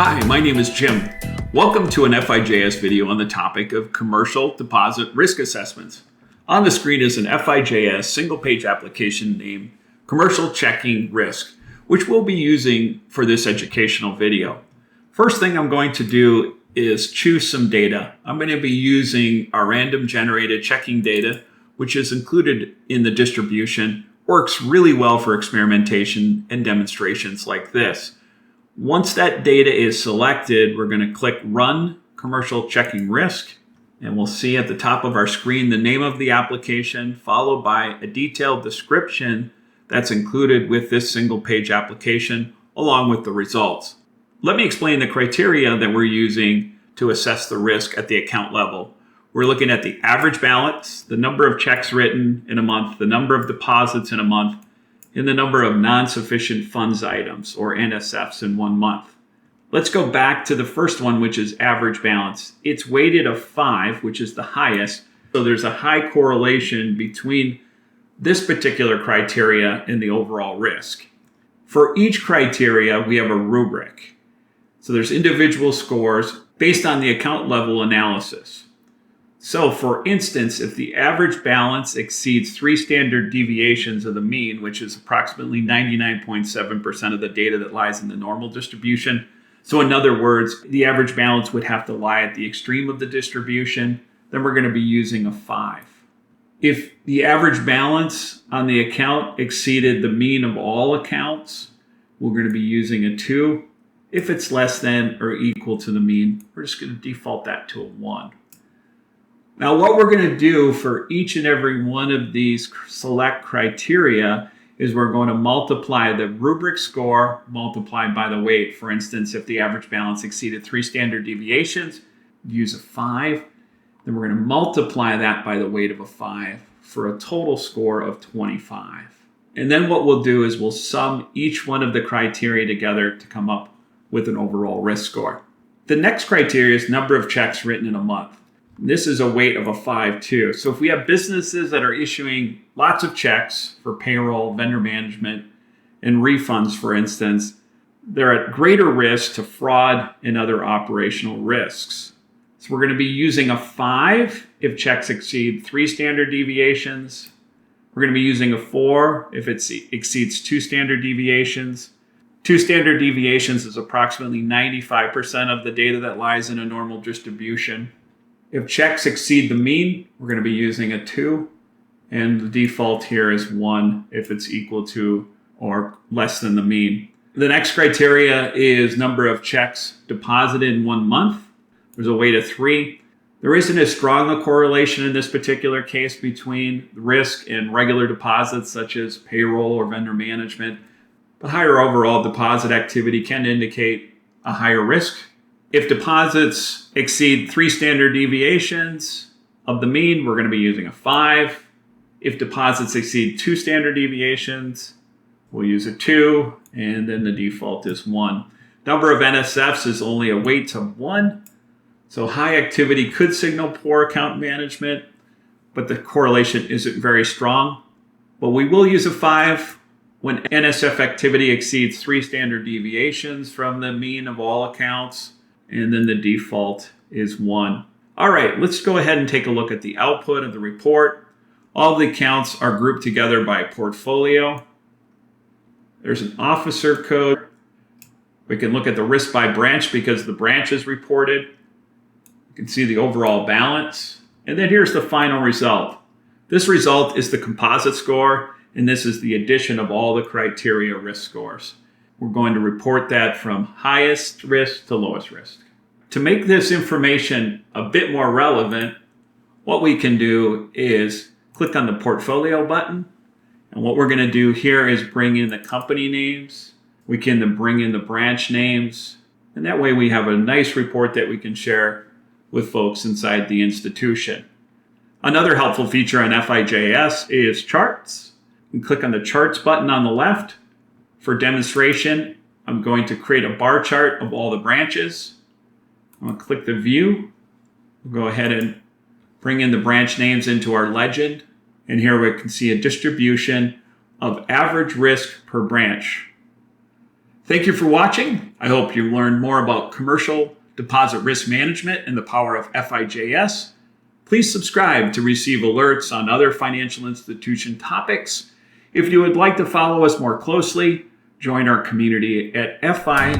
Hi, my name is Jim. Welcome to an FI.js video on the topic of commercial deposit risk assessments. On the screen is an FI.js single-page application named Commercial Checking Risk, which we'll be using for this educational video. First thing I'm going to do is choose some data. I'm going to be using our random generated checking data, which is included in the distribution. Works really well for experimentation and demonstrations like this. Once that data is selected, we're going to click Run Commercial Checking Risk, and we'll see at the top of our screen the name of the application, followed by a detailed description that's included with this single-page application, along with the results. Let me explain the criteria that we're using to assess the risk at the account level. We're looking at the average balance, the number of checks written in a month, the number of deposits in a month, and the number of non-sufficient funds items, or NSFs, in 1 month. Let's go back to the first one, which is average balance. It's weighted of 5, which is the highest, so there's a high correlation between this particular criteria and the overall risk. For each criteria, we have a rubric. So there's individual scores based on the account level analysis. So for instance, if the average balance exceeds 3 standard deviations of the mean, which is approximately 99.7% of the data that lies in the normal distribution, so in other words, the average balance would have to lie at the extreme of the distribution, then we're going to be using a 5. If the average balance on the account exceeded the mean of all accounts, we're going to be using a 2. If it's less than or equal to the mean, we're just going to default that to a 1. Now, what we're going to do for each and every one of these select criteria is we're going to multiply the rubric score multiplied by the weight. For instance, if the average balance exceeded 3 standard deviations, use a 5. Then we're going to multiply that by the weight of a 5 for a total score of 25. And then what we'll do is we'll sum each one of the criteria together to come up with an overall risk score. The next criteria is number of checks written in a month. This is a weight of a 5 too. So if we have businesses that are issuing lots of checks for payroll, vendor management, and refunds, for instance, they're at greater risk to fraud and other operational risks. So we're going to be using a 5 if checks exceed 3 standard deviations. We're going to be using a 4 if it exceeds 2 standard deviations. 2 standard deviations is approximately 95% of the data that lies in a normal distribution. If checks exceed the mean, we're going to be using a 2, and the default here is 1 if it's equal to or less than the mean. The next criteria is number of checks deposited in 1 month. There's a weight of 3. There isn't as strong a correlation in this particular case between risk and regular deposits such as payroll or vendor management, but higher overall deposit activity can indicate a higher risk. If deposits exceed 3 standard deviations of the mean, we're going to be using a 5. If deposits exceed 2 standard deviations, we'll use a 2, and then the default is 1. Number of NSFs is only a weight of 1, so high activity could signal poor account management, but the correlation isn't very strong. But we will use a 5 when NSF activity exceeds 3 standard deviations from the mean of all accounts, and then the default is 1. All right, let's go ahead and take a look at the output of the report. All the accounts are grouped together by portfolio. There's an officer code. We can look at the risk by branch because the branch is reported. You can see the overall balance. And then here's the final result. This result is the composite score, and this is the addition of all the criteria risk scores. We're going to report that from highest risk to lowest risk. To make this information a bit more relevant, what we can do is click on the portfolio button. And what we're going to do here is bring in the company names. We can then bring in the branch names. And that way we have a nice report that we can share with folks inside the institution. Another helpful feature on FI.js is charts. You can click on the charts button on the left. For demonstration, I'm going to create a bar chart of all the branches. I'm going to click the view. We'll go ahead and bring in the branch names into our legend. And here we can see a distribution of average risk per branch. Thank you for watching. I hope you learned more about commercial deposit risk management and the power of FI.js. Please subscribe to receive alerts on other financial institution topics. If you would like to follow us more closely, join our community at FI.js.net.